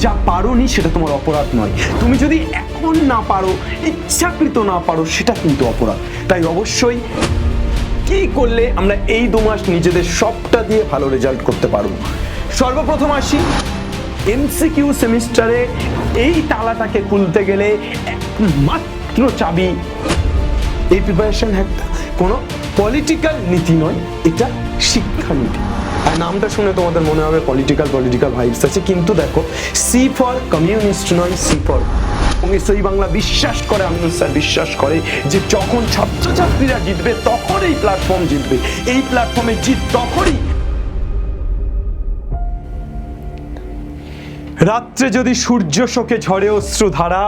যা পারোনি সেটা তোমার অপরাধ নয়। তুমি যদি এখন না পারো, ইচ্ছাকৃত না পারো, সেটা কিন্তু অপরাধ। তাই অবশ্যই কি করলে আমরা এই 2 মাস নিজেদের সবটা দিয়ে ভালো রেজাল্ট করতে পারবো। সর্বপ্রথম আসি এমসিকিউ সেমিস্টারে এই তালাটাকে খুলতে গেলে একমাত্র চাবি এই প্রিপারেশন হ্যাকটা। কোনো পলিটিক্যাল নীতি নয়, এটা শিক্ষানীতি। আর নামটা শুনে তোমাদের মনে হবে পলিটিক্যাল ভাইবস আছে, কিন্তু দেখো সি ফর কমিউনিস্ট নয়, সি ফর সেই বাংলা বিশ্বাস করে, আমিনুল স্যার বিশ্বাস করে যে যখন ছাত্রছাত্রীরা জিতবে তখন এই প্ল্যাটফর্ম জিতবে, এই প্ল্যাটফর্মে জিত তখনই। রাত্রে যদি সূর্য শোকে ঝরে অশ্রুধারা,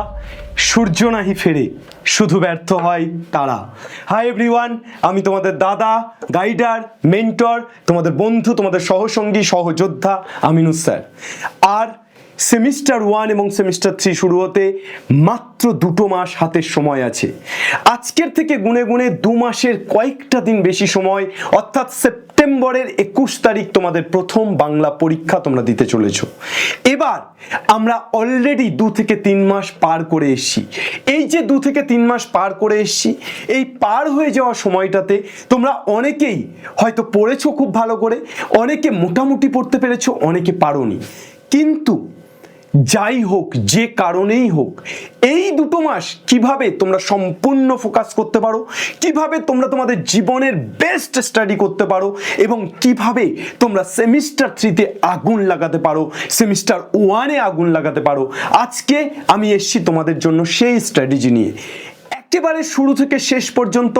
সূর্য নাহি ফেরে, শুধু ব্যর্থ হয় তারা। হাই এভরিওয়ান, আমি তোমাদের দাদা, গাইডার, মেন্টর, তোমাদের বন্ধু, তোমাদের সহসঙ্গী, সহযোদ্ধা আমিনুল স্যার। আর সেমিস্টার 1 এবং সেমিস্টার 3 শুরু হতে মাত্র 2 মাস হাতের সময় আছে। আজকের থেকে গুনে গুনে 2 মাসের কয়েকটা দিন বেশি সময়, অর্থাৎ সেপ্টেম্বরের 21 তারিখ তোমাদের প্রথম বাংলা পরীক্ষা তোমরা দিতে চলেছো। এবার আমরা অলরেডি 2 থেকে 3 মাস পার করে এসেছি। এই যে 2 থেকে 3 মাস পার করে এসেছি, এই পার হয়ে যাওয়া সময়টাতে তোমরা অনেকেই হয়তো পড়েছো খুব ভালো করে, অনেকে মোটামুটি পড়তে পেরেছো, অনেকে পারোনি। কিন্তু যাই হোক, যে কারণেই হোক, এই 2 মাস কিভাবে তোমরা সম্পূর্ণ ফোকাস করতে পারো, কিভাবে তোমরা তোমাদের জীবনের বেস্ট স্টাডি করতে পারো, এবং কিভাবে তোমরা সেমিস্টার 3-তে আগুন লাগাতে পারো, সেমিস্টার 1-এ আগুন লাগাতে পারো, আজকে আমি এসেছি তোমাদের জন্য সেই স্ট্র্যাটেজি নিয়ে। একেবারে শুরু থেকে শেষ পর্যন্ত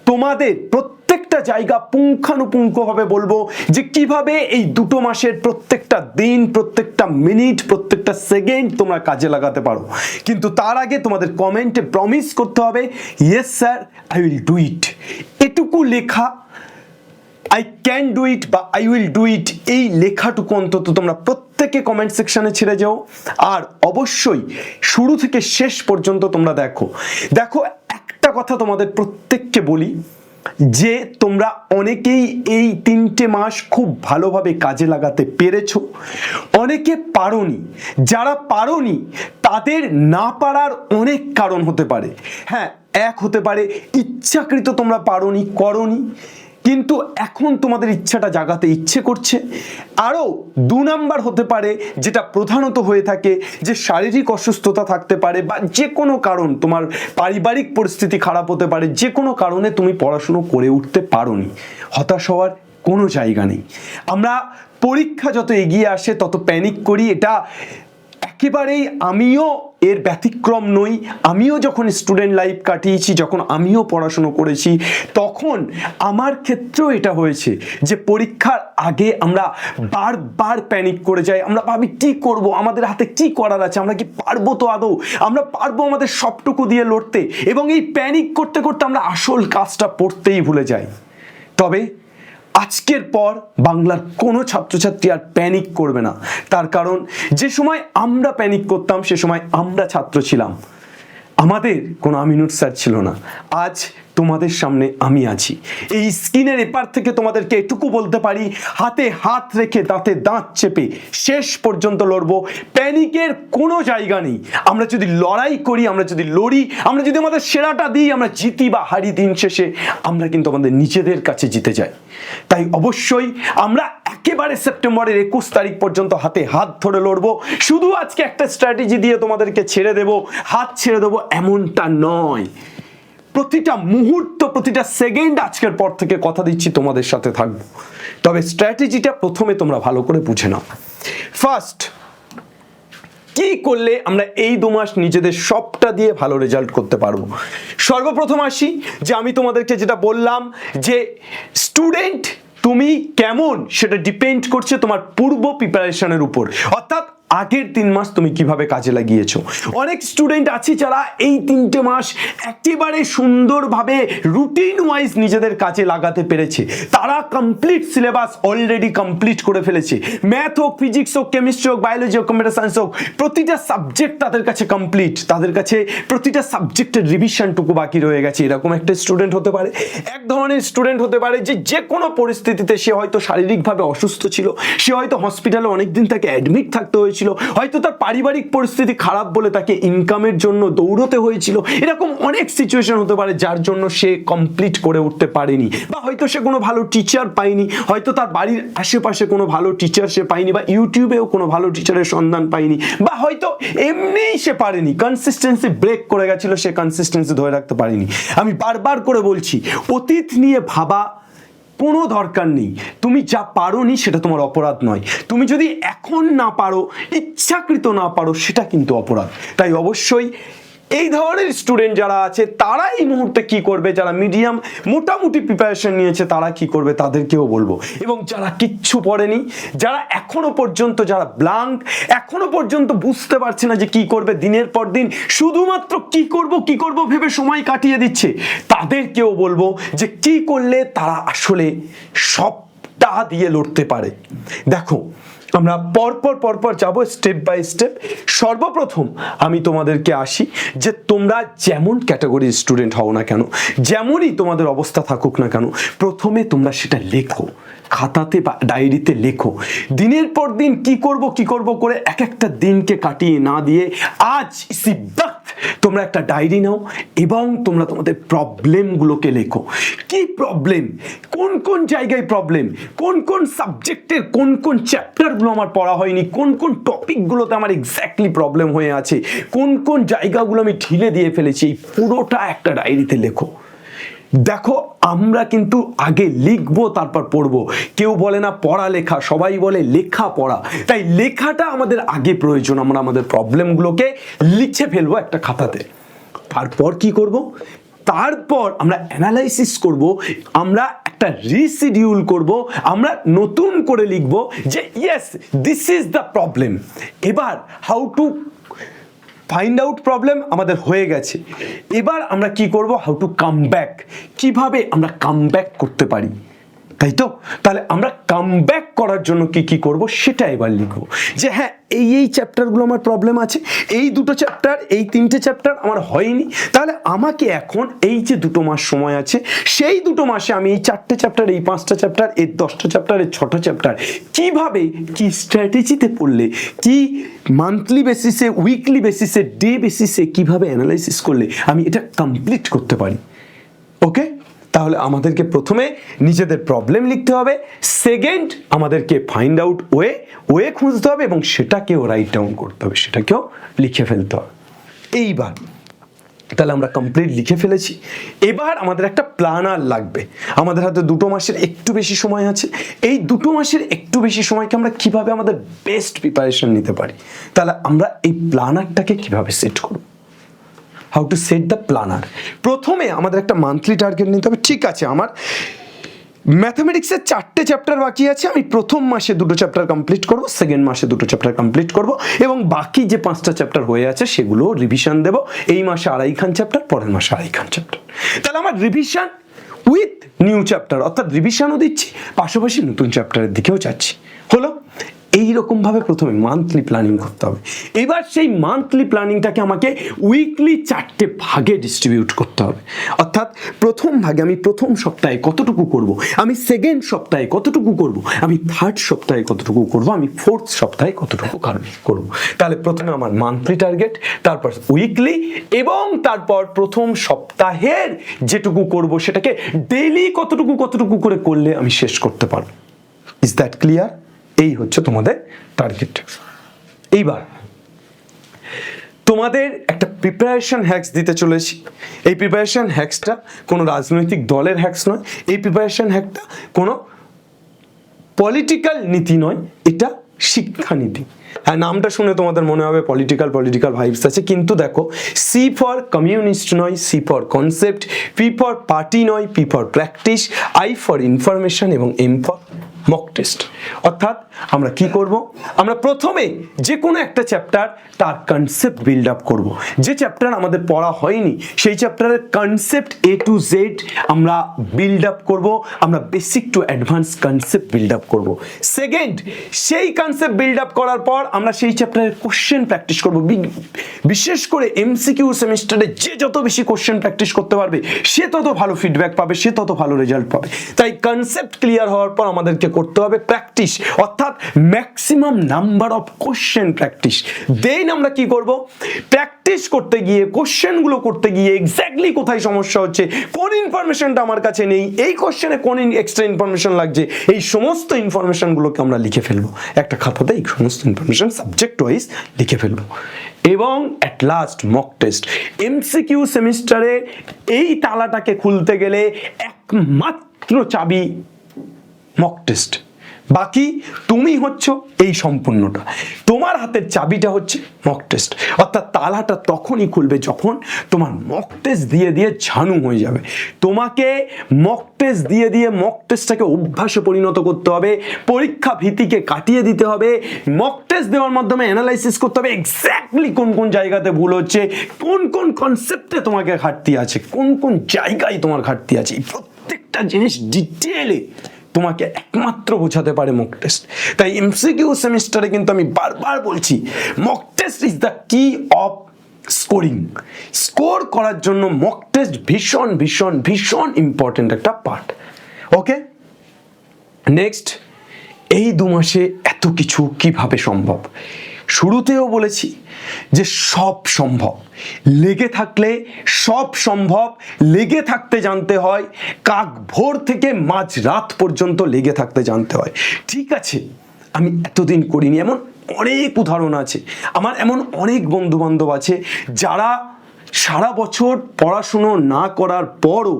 তোমাদের প্রত্যেকটা জায়গা পুঙ্খানুপুঙ্খভাবে বলবো যে কিভাবে এই 2 মাসের প্রত্যেকটা দিন, প্রত্যেকটা মিনিট, প্রত্যেকটা সেকেন্ড তোমরা কাজে লাগাতে পারো। কিন্তু তার আগে তোমাদের কমেন্টে প্রমিস করতে হবে, yes sir, I will do it. এটুকু লেখা, আই ক্যান ডু ইট বা আই উইল ডু ইট, এই লেখাটুকু অন্তত তোমরা প্রত্যেকে কমেন্ট সেকশনে ছেড়ে যাও। আর অবশ্যই শুরু থেকে শেষ পর্যন্ত তোমরা দেখো। একটা কথা তোমাদের প্রত্যেককে বলি যে তোমরা অনেকেই এই 3টে মাস খুব ভালোভাবে কাজে লাগাতে পেরেছো, অনেকে পারোনি। যারা পারোনি তাদের না পারার অনেক কারণ হতে পারে। হ্যাঁ, এক হতে পারে ইচ্ছাকৃত তোমরা পারোনি, করোনি, কিন্তু এখন তোমাদের ইচ্ছাটা জাগাতে ইচ্ছে করছে। আরও 2 নাম্বার হতে পারে, যেটা প্রধানত হয়ে থাকে, যে শারীরিক অসুস্থতা থাকতে পারে বা যে কোনো কারণ, তোমার পারিবারিক পরিস্থিতি খারাপ হতে পারে, যে কোনো কারণে তুমি পড়াশুনো করে উঠতে পারোনি। হতাশ হওয়ার কোনো জায়গা নেই। আমরা পরীক্ষা যত এগিয়ে আসে তত প্যানিক করি, এটা একেবারেই আমিও এর ব্যতিক্রম নই। আমিও যখন স্টুডেন্ট লাইফ কাটিয়েছি, যখন আমিও পড়াশুনো করেছি, তখন আমার ক্ষেত্রেও এটা হয়েছে যে পরীক্ষার আগে আমরা বারবার প্যানিক করে যাই। আমরা ভাবি কি করব, আমাদের হাতে কি করার আছে, আমরা কি পারবো তো আদৌ, আমরা পারবো আমাদের সবটুকু দিয়ে লড়তে, এবং এই প্যানিক করতে করতে আমরা আসল কাজটা পড়তেই ভুলে যাই। তবে আজকের পর বাংলার কোনো ছাত্রছাত্রী আর প্যানিক করবে না। তার কারণ যে সময় আমরা প্যানিক করতাম সে সময় আমরা ছাত্র ছিলাম, আমাদের কোনো আমিনুল স্যার ছিল না। আজ তোমাদের সামনে আমি আছি। এই স্ক্রিনের এপার থেকে তোমাদেরকে এটুকু বলতে পারি, হাতে হাত রেখে দাঁতে দাঁত চেপে শেষ পর্যন্ত লড়বো। প্যানিকের কোনো জায়গা নেই। আমরা যদি লড়াই করি, আমরা যদি লড়ি, আমরা যদি আমাদের সেরাটা দিই, আমরা জিতি বা হারি, দিন শেষে আমরা কিন্তু আমাদের নিজেদের কাছে জিতে যাই। তাই অবশ্যই আমরা একেবারে সেপ্টেম্বরের 21 তারিখ পর্যন্ত হাতে হাত ধরে লড়বো। শুধু আজকে একটা স্ট্র্যাটেজি দিয়ে তোমাদেরকে ছেড়ে দেবো, হাত ছেড়ে দেবো, এমনটা নয়। প্রতিটা মুহূর্ত, প্রতিটা সেকেন্ড আজকের পর থেকে কথা দিচ্ছি তোমাদের সাথে থাকবো। তবে স্ট্র্যাটেজিটা প্রথমে তোমরা ভালো করে বুঝে নাও। ফার্স্ট, কি করলে আমরা এই 2 মাস নিজেদের সবটা দিয়ে ভালো রেজাল্ট করতে পারবো। সর্বপ্রথম আসি যে আমি তোমাদেরকে যেটা বললাম যে স্টুডেন্ট তুমি কেমন সেটা ডিপেন্ড করছে তোমার পূর্ব প্রিপারেশনের উপর, অর্থাৎ আগের 3 মাস তুমি কিভাবে কাজে লাগিয়েছো। অনেক স্টুডেন্ট আছে যারা এই 3টে মাস একেবারে সুন্দরভাবে রুটিন ওয়াইজ নিজেদের কাজে লাগাতে পেরেছে। তারা কমপ্লিট সিলেবাস অলরেডি কমপ্লিট করে ফেলেছে। ম্যাথ হোক, ফিজিক্স হোক, কেমিস্ট্রি হোক, বায়োলজি হোক, কম্পিউটার সায়েন্স হোক, প্রতিটা সাবজেক্ট তাদের কাছে কমপ্লিট। তাদের কাছে প্রতিটা সাবজেক্টের রিভিশনটুকু বাকি রয়ে গেছে। এরকম একটা স্টুডেন্ট হতে পারে। এক ধরনের স্টুডেন্ট হতে পারে যে কোনো পরিস্থিতিতে সে হয়তো শারীরিকভাবে অসুস্থ ছিল, সে হয়তো হসপিটালে অনেকদিন তাকে অ্যাডমিট থাকতে হয়েছিল, হয়েছিল, হয়তো তার পারিবারিক পরিস্থিতি খারাপ বলে তাকে ইনকামের জন্য দৌড়তে হয়েছিল, এরকম অনেক সিচুয়েশন হতে পারে যার জন্য সে কমপ্লিট করে উঠতে পারেনি, বা হয়তো সে কোনো ভালো টিচার পায়নি, হয়তো তার বাড়ির আশেপাশে কোনো ভালো টিচার সে পায়নি, বা ইউটিউবেও কোনো ভালো টিচারের সন্ধান পায়নি, বা হয়তো এমনিই সে পারেনি, কনসিস্টেন্সি ব্রেক করে গেছিল, সে কনসিস্টেন্সি ধরে রাখতে পারেনি। আমি বারবার করে বলছি, অতীত নিয়ে ভাবা কোনো দরকার নেই। তুমি যা পারোনি সেটা তোমার অপরাধ নয়, তুমি যদি এখন না পারো, ইচ্ছাকৃত না পারো, সেটা কিন্তু অপরাধ। তাই অবশ্যই এই ধরনের স্টুডেন্ট যারা আছে তারা এই মুহূর্তে কি করবে, যারা মিডিয়াম মোটামুটি প্রিপারেশন নিয়েছে তারা কি করবে তাদেরকেও বলবো, এবং যারা কিচ্ছু পড়েনি, যারা এখনো পর্যন্ত যারা ব্ল্যাঙ্ক, এখনো পর্যন্ত বুঝতে পারছে না যে কি করবে, দিনের পর দিন শুধুমাত্র কি করব ভেবে সময় কাটিয়ে দিচ্ছে, তাদেরকেও বলবো যে কি করলে তারা আসলে সবটা দিয়ে লড়তে পারে। দেখো, আমরা পরপর যাব স্টেপ বাই স্টেপ। সর্বপ্রথম আমি তোমাদেরকে আসি যে তোমরা যেমন ক্যাটাগরির স্টুডেন্ট হও না কেন, যেমনই তোমাদের অবস্থা থাকুক না কেন, প্রথমে তোমরা সেটা লেখো, খাতাতে বা ডায়েরিতে লেখো। দিনের পর দিন কি করব করে এক একটা দিনকে কাটিয়ে না দিয়ে আজ ইসি বক্ত তোমরা একটা ডায়েরি নাও এবং তোমরা তোমাদের প্রবলেমগুলোকে লেখো। কি প্রবলেম, কোন কোন জায়গায় প্রবলেম, কোন কোন সাবজেক্টের কোন কোন চ্যাপ্টারগুলো আমার পড়া হয়নি, কোন কোন টপিকগুলোতে আমার এক্স্যাক্টলি প্রবলেম হয়ে আছে, কোন কোন জায়গাগুলো আমি ঢিলে দিয়ে ফেলেছি, এই পুরোটা একটা ডায়েরিতে লেখো। দেখো, আমরা কিন্তু আগে লিখবো তারপর পড়বো। কেউ বলে না পড়া লেখা, সবাই বলে লেখা পড়া। তাই লেখাটা আমাদের আগে প্রয়োজন। আমরা আমাদের প্রবলেমগুলোকে লিখে ফেলবো একটা খাতাতে। তারপর কি করব, তারপর আমরা অ্যানালাইসিস করব, আমরা একটা রিশিডিউল করব, আমরা নতুন করে লিখব যে yes this is the problem. এবার how to find out problem আমাদের হয়ে গেছে, এবার আমরা কি করব, হাউ টু কাম ব্যাক, কিভাবে আমরা কাম ব্যাক করতে পারি, তাই তো? তাহলে আমরা কাম ব্যাক করার জন্য কি করব সেটা এবার লিখবো, যে হ্যাঁ এই চ্যাপ্টারগুলো আমার প্রবলেম আছে, এই দুটো চ্যাপ্টার, এই তিনটে চ্যাপ্টার আমার হয়নি, তাহলে আমাকে এখন এই যে 2 মাস সময় আছে, সেই 2 মাসে আমি এই 4টে চ্যাপ্টার, এই 5টা চ্যাপ্টার, এই 10টা চ্যাপ্টার, এই 6টা চ্যাপ্টার কিভাবে, কি স্ট্র্যাটেজিতে পড়লে, কি মান্থলি বেসিসে, উইকলি বেসিসে, ডে বেসিসে কিভাবে অ্যানালাইসিস করলে আমি এটা কমপ্লিট করতে পারি। ওকে, তাহলে আমাদেরকে প্রথমে নিজেদের প্রবলেম লিখতে হবে, সেকেন্ড আমাদেরকে ফাইন্ড আউট ওয়ে খুঁজতে হবে, এবং সেটাকেও রাইট ডাউন করতে হবে, সেটাকেও লিখে ফেলতে হবে। এইবার তাহলে আমরা কমপ্লিট লিখে ফেলেছি, এবার আমাদের একটা প্ল্যানার লাগবে। আমাদের হাতে 2 মাসের একটু বেশি সময় আছে, এই 2 মাসের একটু বেশি সময়কে আমরা কিভাবে আমাদের বেস্ট প্রিপারেশন নিতে পারি, তাহলে আমরা এই প্ল্যানারটাকে কিভাবে সেট করব, how to set the planner. প্রথমে আমাদের একটা মান্থলি টার্গেট নিতে হবে। ঠিক আছে, আমার ম্যাথামেটিক্সের 4টে চ্যাপ্টার বাকি আছে, আমি প্রথম মাসে 2টো চ্যাপ্টার কমপ্লিট করব, সেকেন্ড মাসে 2টো চ্যাপ্টার কমপ্লিট করব, এবং বাকি যে 5টা চ্যাপ্টার হয়ে আছে সেগুলো রিভিশন দেব। এই মাসে 2.5 চ্যাপ্টার, পরের মাসে 2.5 চ্যাপ্টার। তাহলে আমার রিভিশন উইথ নিউ চ্যাপ্টার, অর্থাৎ রিভিশনও দিচ্ছি, পাশাপাশি নতুন চ্যাপ্টারের দিকেও যাচ্ছি। হলো, এইরকমভাবে প্রথমে মান্থলি প্ল্যানিং করতে হবে। এবার সেই মান্থলি প্ল্যানিংটাকে আমাকে উইকলি 4টে ভাগে ডিস্ট্রিবিউট করতে হবে। অর্থাৎ প্রথম ভাগে আমি প্রথম সপ্তাহে কতটুকু করব, আমি সেকেন্ড সপ্তাহে কতটুকু করব, আমি থার্ড সপ্তাহে কতটুকু করব, আমি ফোর্থ সপ্তাহে কতটুকু করব। তাহলে প্রথমে আমার মান্থলি টার্গেট, তারপর উইকলি, এবং তারপর প্রথম সপ্তাহের যেটুকু করব সেটাকে ডেইলি কতটুকু করে করলে আমি শেষ করতে পারবো। Is that clear? এই হচ্ছে তোমাদের টার্গেট। এইবার তোমাদের একটা প্রিপারেশন হ্যাক্স দিতে চলেছি। এই প্রিপারেশন হ্যাক্সটা কোনো রাজনৈতিক দলের হ্যাক্স নয়, এই প্রিপারেশন হ্যাকটা কোনো পলিটিক্যাল নীতি নয়, এটা শিক্ষানীতি। হ্যাঁ, নামটা শুনে তোমাদের মনে হবে পলিটিক্যাল ভাইবস আছে, কিন্তু দেখো, সি ফর কমিউনিস্ট নয়, C for concept, P for party নয়, P for practice, I for information, এবং এম ফর মক টেস্ট। অর্থাৎ আমরা কি করব, আমরা প্রথমে যে কোনো একটা চ্যাপ্টার তার কনসেপ্ট বিল্ড আপ করব। যে চ্যাপ্টার আমাদের পড়া হয়নি সেই চ্যাপ্টারের কনসেপ্ট A to Z আমরা বিল্ড আপ করব, আমরা basic to advance concept build up করব। সেকেন্ড, সেই কনসেপ্ট বিল্ড আপ করার পর আমরা সেই চ্যাপ্টারের কোশ্চেন প্র্যাকটিস করব। বিশেষ করে MCQ সেমিস্টারে যে যত বেশি কোশ্চেন প্র্যাকটিস করতে পারবে সে তত ভালো ফিডব্যাক পাবে, সে তত ভালো রেজাল্ট পাবে। তাই কনসেপ্ট ক্লিয়ার হওয়ার পর আমাদেরকে করতে হবে প্র্যাকটিস, অর্থাৎ maximum number of question practice. Then আমরা কি করব, প্র্যাকটিস করতে গিয়ে কোশ্চেনগুলো করতে গিয়ে এক্স্যাক্টলি কোথায় সমস্যা হচ্ছে, কোন ইনফরমেশনটা আমার কাছে নেই, এই কোশ্চেনে কোন এক্সট্রা ইনফরমেশন লাগছে, এই সমস্ত ইনফরমেশনগুলোকে আমরা লিখে ফেলবো একটা খাতাতে, এই সমস্ত ইনফরমেশন সাবজেক্ট ওয়াইজ লিখে ফেলবো। এবং at last mock test. MCQ সেমিস্টারে এই তালাটাকে খুলতে গেলে একমাত্র চাবি মক টেস্ট, বাকি তুমি হচ্ছ এই সম্পূর্ণটা, তোমার হাতের চাবিটা হচ্ছে মক টেস্ট। অর্থাৎ তালাটা তখনই খুলবে যখন তোমার মক টেস্ট দিয়ে দিয়ে ঝানু হয়ে যাবে। তোমাকে মক টেস্ট দিয়ে দিয়ে মক টেস্টটাকে অভ্যাসে পরিণত করতে হবে, পরীক্ষা ভীতিকে কাটিয়ে দিতে হবে, মক টেস্ট দেওয়ার মাধ্যমে অ্যানালাইসিস করতে হবে এক্স্যাক্টলি কোন কোন জায়গাতে ভুল হচ্ছে, কোন কোন কনসেপ্টে তোমাকে ঘাটতি আছে, কোন কোন জায়গায় তোমার ঘাটতি আছে, এই প্রত্যেকটা জিনিস ডিটেলে তোমাকে একমাত্র বোঝাতে পারে মক টেস্ট। তাই এমসিকিউ সেমিস্টারে কিন্তু আমি বারবার বলছি, মক টেস্ট ইজ দ্য কি অফ স্কোরিং। স্কোর করার জন্য মক টেস্ট ভীষণ ভীষণ ভীষণ ইম্পর্টেন্ট একটা পার্ট। ওকে, নেক্সট, এই 2 মাসে এত কিছু কিভাবে সম্ভব? শুরুতেও বলেছি যে সব সম্ভব, লেগে থাকলে সব সম্ভব। লেগে থাকতে জানতে হয়, কাক ভোর থেকে মাঝ রাত পর্যন্ত লেগে থাকতে জানতে হয়। ঠিক আছে, আমি এতদিন করিনি, এমন অনেক উদাহরণ আছে, আমার এমন অনেক বন্ধু বান্ধব আছে যারা সারা বছর পড়াশুনো না করার পরও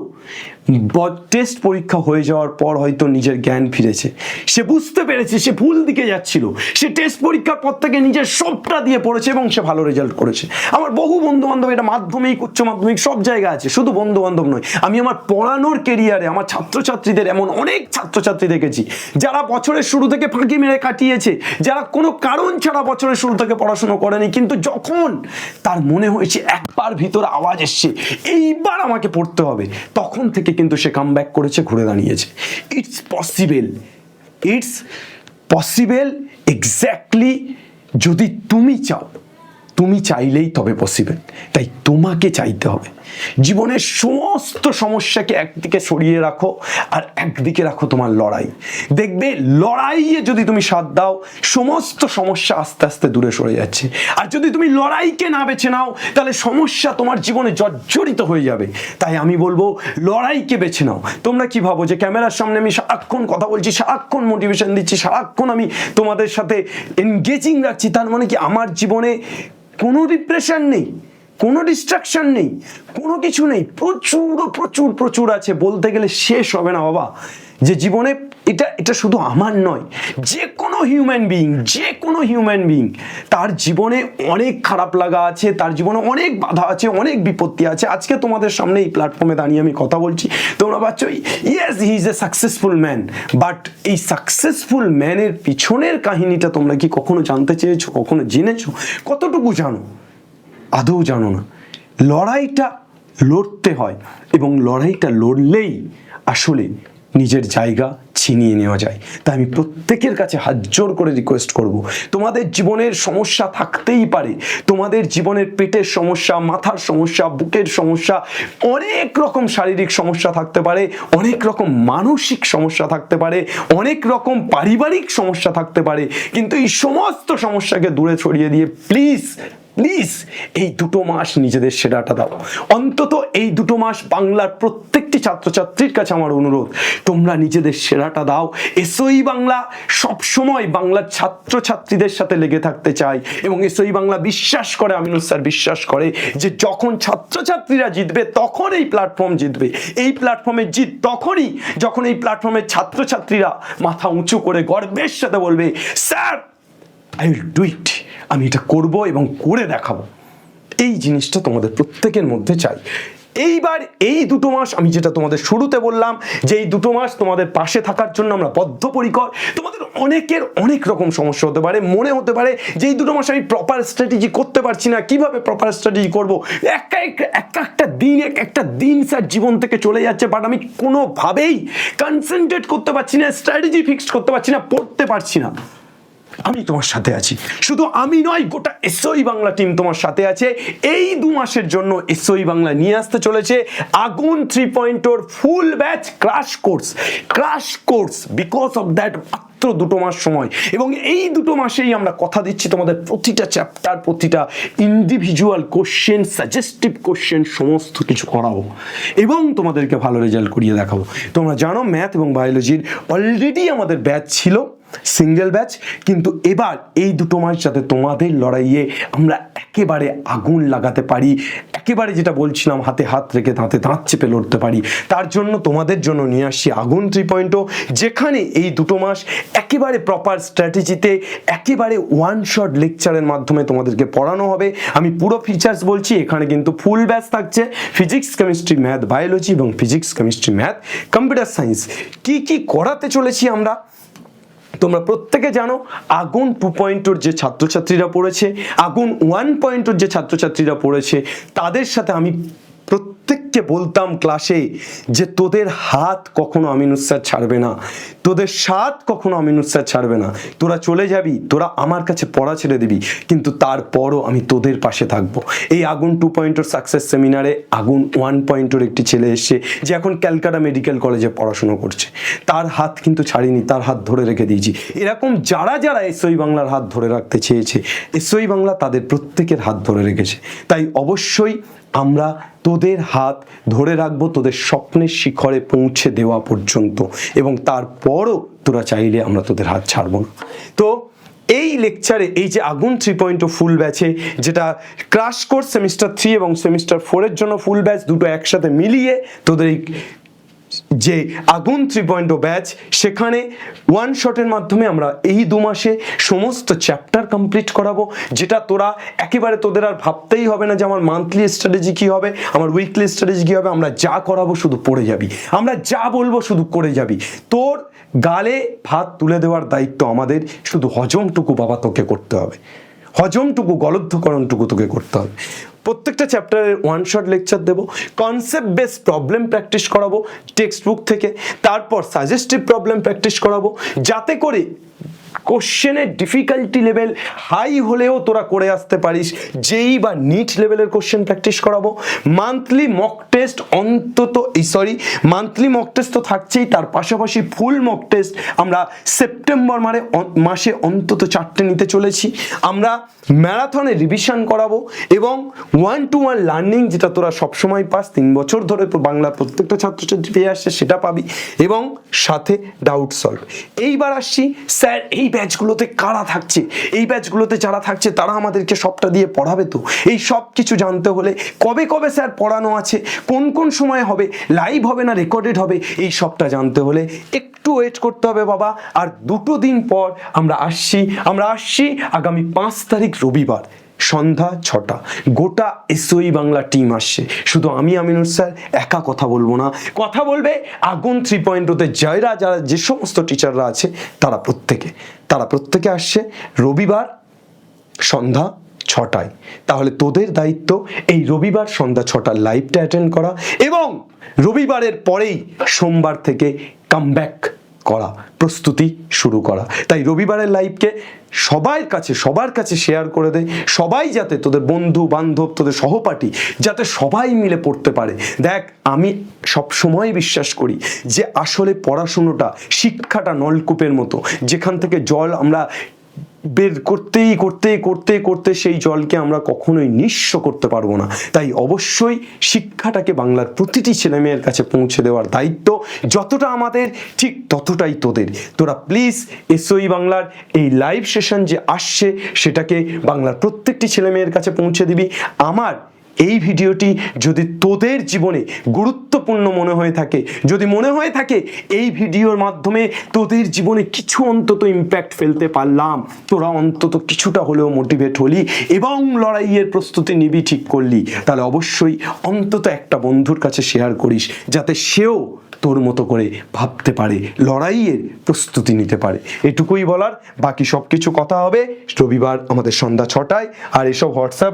টেস্ট পরীক্ষা হয়ে যাওয়ার পর হয়তো নিজের জ্ঞান ফিরেছে, সে বুঝতে পেরেছে সে ভুল দিকে যাচ্ছিল, সে টেস্ট পরীক্ষার পর থেকে নিজের সবটা দিয়ে পড়েছে এবং সে ভালো রেজাল্ট করেছে। আমার বহু বন্ধু বান্ধব, এটা মাধ্যমিক উচ্চ মাধ্যমিক সব জায়গায় আছে, শুধু বন্ধু বান্ধব নয়, আমি আমার পড়ানোর কেরিয়ারে আমার ছাত্রছাত্রীদের এমন অনেক ছাত্রছাত্রী দেখেছি যারা বছরের শুরু থেকে ফাঁকি মেরে কাটিয়েছে, যারা কোনো কারণ ছাড়া বছরের শুরু থেকে পড়াশুনো করেনি, কিন্তু যখন তার মনে হয়েছে একবার ভিতর আওয়াজ এসছে এইবার আমাকে পড়তে হবে, তখন থেকে কিন্তু সে কামব্যাক করেছে, ঘুরে দাঁড়িয়েছে। ইটস পসিবল এক্স্যাক্টলি যদি তুমি চাও, তুমি চাইলেই তবে পসিবল। তাই তোমাকে চাইতে হবে। জীবনের সমস্ত সমস্যাকে একদিকে সরিয়ে রাখো আর একদিকে রাখো তোমার লড়াই। দেখবে লড়াইয়ে যদি তুমি সাথ দাও, সমস্ত সমস্যা আস্তে আস্তে দূরে সরে যাচ্ছে। আর যদি তুমি লড়াইকে না বেছে নাও, তাহলে সমস্যা তোমার জীবনে জর্জরিত হয়ে যাবে। তাই আমি বলবো লড়াইকে বেছে নাও। তোমরা কি ভাবো যে ক্যামেরার সামনে আমি সারাক্ষণ কথা বলছি, সারাক্ষণ মোটিভেশন দিচ্ছি, সারাক্ষণ আমি তোমাদের সাথে এনগেজিং রাখছি, তার মানে কি আমার জীবনে কোনো ডিপ্রেশন নেই, কোনো ডিস্ট্রাকশন নেই, কোনো কিছু নেই? প্রচুর প্রচুর প্রচুর আছে, বলতে গেলে শেষ হবে না বাবা। যে জীবনে এটা শুধু আমার নয়, যে কোনো হিউম্যান বিইং তার জীবনে অনেক খারাপ লাগা আছে, তার জীবনে অনেক বাধা আছে, অনেক বিপত্তি আছে। আজকে তোমাদের সামনে এই প্ল্যাটফর্মে দাঁড়িয়ে আমি কথা বলছি, তোমরা ভাবছো yes he is a successful man, but এই সাকসেসফুল ম্যানের পিছনের কাহিনীটা তোমরা কি কখনো জানতে চেয়েছো, কখনো জেনেছো? কতটুকু জানো? আদৌ জানো না। লড়াইটা লড়তে হয় এবং লড়াইটা লড়লেই আসলে নিজের জায়গা ছিনিয়ে নেওয়া যায়। তাই আমি প্রত্যেকের কাছে হাত জোর করে রিকোয়েস্ট করব, তোমাদের জীবনের সমস্যা থাকতেই পারে, তোমাদের জীবনের পেটের সমস্যা, মাথার সমস্যা, বুকের সমস্যা, অনেক রকম শারীরিক সমস্যা থাকতে পারে, অনেক রকম মানসিক সমস্যা থাকতে পারে, অনেক রকম পারিবারিক সমস্যা থাকতে পারে, কিন্তু এই সমস্ত সমস্যাকে দূরে ছড়িয়ে দিয়ে প্লিজ এই 2 মাস নিজেদের সেরাটা দাও। অন্তত এই 2 মাস বাংলার প্রত্যেকটি ছাত্রছাত্রীর কাছে আমার অনুরোধ, তোমরা নিজেদের সেরাটা দাও। এসওই বাংলা সবসময় বাংলার ছাত্রছাত্রীদের সাথে লেগে থাকতে চায় এবং এসওই বাংলা বিশ্বাস করে, আমিনুল স্যার বিশ্বাস করে যে যখন ছাত্রছাত্রীরা জিতবে তখন এই প্ল্যাটফর্ম জিতবে। এই প্ল্যাটফর্মের জিত তখনই যখন এই প্ল্যাটফর্মের ছাত্রছাত্রীরা মাথা উঁচু করে গর্বের সাথে বলবে, sir I will do it, আমি এটা করব এবং করে দেখাবো। এই জিনিসটা তোমাদের প্রত্যেকের মধ্যে চাই। এইবার এই 2 মাস আমি যেটা তোমাদের শুরুতে বললাম যে এই 2 মাস তোমাদের পাশে থাকার জন্য আমরা বদ্ধপরিকর। তোমাদের অনেকের অনেক রকম সমস্যা হতে পারে, মনে হতে পারে যে এই 2 মাস আমি প্রপার স্ট্র্যাটেজি করতে পারছি না, কিভাবে প্রপার স্ট্র্যাটেজি করবো, একটা দিন স্যার জীবন থেকে চলে যাচ্ছে, বাট আমি কোনোভাবেই কনসেন্ট্রেট করতে পারছি না, স্ট্র্যাটেজি ফিক্সড করতে পারছি না, পড়তে পারছি না। আমি তোমার সাথে আছি। শুধু আমি নয়, গোটা এসওই বাংলা টিম তোমার সাথে আছে। এই 2 মাসের জন্য এসওই বাংলা নিয়ে আসতে চলেছে আগুন 3.0 ফুল batch crush course because of that. মাত্র 2 মাস সময়, এবং এই 2 মাসেই আমরা কথা দিচ্ছি তোমাদের প্রতিটা চ্যাপ্টার, প্রতিটা ইন্ডিভিজুয়াল কোশ্চেন, সাজেস্টিভ কোশ্চেন সমস্ত কিছু করাবো এবং তোমাদেরকে ভালো রেজাল্ট করিয়ে দেখাবো। তোমরা জানো ম্যাথ এবং বায়োলজির অলরেডি আমাদের ব্যাচ ছিল, সিঙ্গেল ব্যাচ, কিন্তু এবার এই 2 মাস যাতে তোমাদের লড়াইয়ে আমরা একেবারে আগুন লাগাতে পারি, একেবারে যেটা বলছিলাম হাতে হাত রেখে দাঁতে দাঁত চেপে লড়তে পারি, তার জন্য তোমাদের জন্য নিয়ে আসছি আগুন 3.0, যেখানে এই 2 মাস একেবারে প্রপার স্ট্র্যাটেজিতে একেবারে ওয়ান শট লেকচারের মাধ্যমে তোমাদেরকে পড়ানো হবে। আমি পুরো ফিচার্স বলছি, এখানে কিন্তু ফুল ব্যাচ থাকছে ফিজিক্স কেমিস্ট্রি ম্যাথ বায়োলজি এবং physics chemistry math computer science. কি করাতে চলেছি আমরা তোমরা প্রত্যেকে জানো। আগুন 2.0 যে ছাত্রছাত্রীরা পড়েছে, আগুন 1.0 যে ছাত্রছাত্রীরা পড়েছে, তাদের সাথে আমি প্রত্যেককে বলতাম ক্লাসে যে তোদের হাত কখনো আমিনুস স্যার ছাড়বে না, তোদের সাথ কখনো আমিনুস স্যার ছাড়বে না। তোরা চলে যাবি, তোরা আমার কাছে পড়া ছেড়ে দিবি, কিন্তু তারপরও আমি তোদের পাশে থাকবো। এই আগুন 2.0 সাকসেস সেমিনারে আগুন 1.0 একটি ছেলে এসছে যে এখন ক্যালকাটা মেডিকেল কলেজে পড়াশোনা করছে, তার হাত কিন্তু ছাড়িনি, তার হাত ধরে রেখে দিয়েছি। এরকম যারা এসওই বাংলার হাত ধরে রাখতে চেয়েছে, এসওই বাংলা তাদের প্রত্যেকের হাত ধরে রেখেছে। তাই অবশ্যই আমরা তোদের হাত ধরে রাখবো তোদের স্বপ্নের শিখরে পৌঁছে দেওয়া পর্যন্ত, এবং তারপরও তোরা চাইলে আমরা তোদের হাত ছাড়বো না। তো এই লেকচারে এই যে আগুন 3.0 ফুল ব্যাচে, যেটা ক্রাশ কোর্স সেমিস্টার 3 এবং সেমিস্টার 4 এর জন্য ফুল ব্যাচ, দুটো একসাথে মিলিয়ে তোদের এই যে আগুন 3.0 ব্যাচ, সেখানে ওয়ান শটের মাধ্যমে আমরা এই 2 মাসে সমস্ত চ্যাপ্টার কমপ্লিট করাবো, যেটা তোরা একেবারে তোদের আর ভাবতেই হবে না যে আমার মান্থলি স্ট্র্যাটেজি কী হবে, আমার উইকলি স্ট্র্যাটেজি কী হবে। আমরা যা করাবো শুধু পড়ে যাবি, আমরা যা বলবো শুধু করে যাবি। তোর গালে ভাত তুলে দেওয়ার দায়িত্ব আমাদের, শুধু হজমটুকু বাবা তোকে করতে হবে, হজমটুকু গলদ্ধকরণটুকু তোকে করতে হবে। প্রত্যেকটা চ্যাপ্টারের ওয়ান শট লেকচার দেবো, কনসেপ্ট বেস প্রবলেম প্র্যাকটিস করাবো টেক্সট বুক থেকে, তারপর সাজেস্টিভ প্রবলেম প্র্যাকটিস করাবো, যাতে করে কোশ্চেনের ডিফিকাল্টি লেভেল হাই হলেও তোরা করে আসতে পারিস। যেই বা নিট লেভেলের কোশ্চেন প্র্যাকটিস করাবো। Monthly mock test monthly mock test তো থাকছেই, তার পাশাপাশি ফুল মক টেস্ট আমরা সেপ্টেম্বর মাসে অন্তত 4টে নিতে চলেছি। আমরা ম্যারাথনে রিভিশন করাবো এবং 1-to-1 লার্নিং, যেটা তোরা সবসময় পাস, 3 বছর ধরে বাংলা প্রত্যেকটা ছাত্রছাত্রী পেয়ে আসছে, সেটা পাবি, এবং সাথে ডাউট সলভ। এইবার আসছি স্যার, এই ব্যাচগুলোতে কারা থাকছে, এই ব্যাচগুলোতে যারা থাকছে তারা আমাদেরকে সবটা দিয়ে পড়াবে তো? এই সব কিছু জানতে হলে কবে স্যার পড়ানো আছে, কোন সময় হবে, লাইভ হবে না রেকর্ডেড হবে, এই সবটা জানতে হলে একটু ওয়েট করতে হবে বাবা। আর 2 দিন পর আমরা আসছি আগামী 5 তারিখ রবিবার সন্ধ্যা 6টা। গোটা এসওই বাংলা টিম আসছে, শুধু আমি আমিনুর স্যার একা কথা বলবো না, কথা বলবে আগুন 3.0-তে যারা যে সমস্ত টিচাররা আছে তারা প্রত্যেকে আসছে রবিবার সন্ধ্যা 6টায়। তাহলে তোদের দায়িত্ব এই রবিবার সন্ধ্যা 6টার লাইভটা অ্যাটেন্ড করা, এবং রবিবারের পরেই সোমবার থেকে কামব্যাক করা, প্রস্তুতি শুরু করা। তাই রবিবারের লাইভকে সবার কাছে শেয়ার করে দে, সবাই যাতে তোদের বন্ধু বান্ধব, তোদের সহপাঠী যাতে সবাই মিলে পড়তে পারে। দেখ, আমি সবসময় বিশ্বাস করি যে আসলে পড়াশুনোটা, শিক্ষাটা নলকূপের মতো, যেখান থেকে জল আমরা বের করতে সেই জলকে আমরা কখনোই নিঃস্ব করতে পারবো না। তাই অবশ্যই শিক্ষাটাকে বাংলার প্রতিটি ছেলেমেয়ের কাছে পৌঁছে দেওয়ার দায়িত্ব যতটা আমাদের, ঠিক ততটাই তোদের। তোরা প্লিজ এসওই বাংলার এই লাইভ সেশন যে আসছে সেটাকে বাংলার প্রত্যেকটি ছেলেমেয়ের কাছে পৌঁছে দিবি। আমার এই ভিডিওটি যদি তোদের জীবনে গুরুত্বপূর্ণ মনে হয়ে থাকে, যদি মনে হয়ে থাকে এই ভিডিওর মাধ্যমে তোদের জীবনে কিছু অন্তত ইম্প্যাক্ট ফেলতে পারলাম, তোরা অন্তত কিছুটা হলেও মোটিভেট হলি এবং লড়াইয়ের প্রস্তুতি নিবি ঠিক করলি, তাহলে অবশ্যই অন্তত একটা বন্ধুর কাছে শেয়ার করিস, যাতে সেও তোর মতো করে ভাবতে পারে, লড়াইয়ের প্রস্তুতি নিতে পারে। এটুকুই বলার, বাকি সব কিছু কথা হবে রবিবার আমাদের সন্ধ্যা 6টায়। আর এসব হোয়াটসঅ্যাপ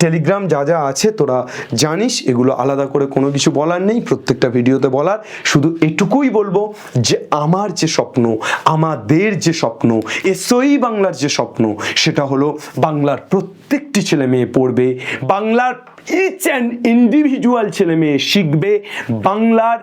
টেলিগ্রাম যা যা আছে তোরা জানিস, এগুলো আলাদা করে কোনো কিছু বলার নেই, প্রত্যেকটা ভিডিওতে বলার শুধু এটুকুই বলবো যে আমার যে স্বপ্ন, আমাদের যে স্বপ্ন, এসওই বাংলার যে স্বপ্ন, সেটা হলো বাংলার প্রত্যেকটি ছেলে মেয়ে পড়বে, বাংলার ইচ অ্যান্ড ইন্ডিভিজুয়াল ছেলে মেয়ে শিখবে, বাংলার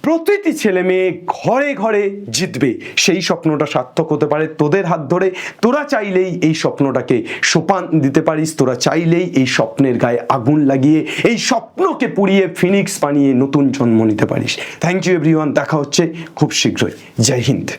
প্রতিটি ছেলে মেয়ে ঘরে ঘরে জিতবে। সেই স্বপ্নটা সার্থক হতে পারে তোদের হাত ধরে। তোরা চাইলেই এই স্বপ্নটাকে সোপান দিতে পারিস, তোরা চাইলেই এই স্বপ্নের গায়ে আগুন লাগিয়ে এই স্বপ্নকে পুড়িয়ে ফিনিক্স বানিয়ে নতুন জন্ম নিতে পারিস। থ্যাংক ইউ এভরিওয়ান, দেখা হচ্ছে খুব শীঘ্রই। জয় হিন্দ।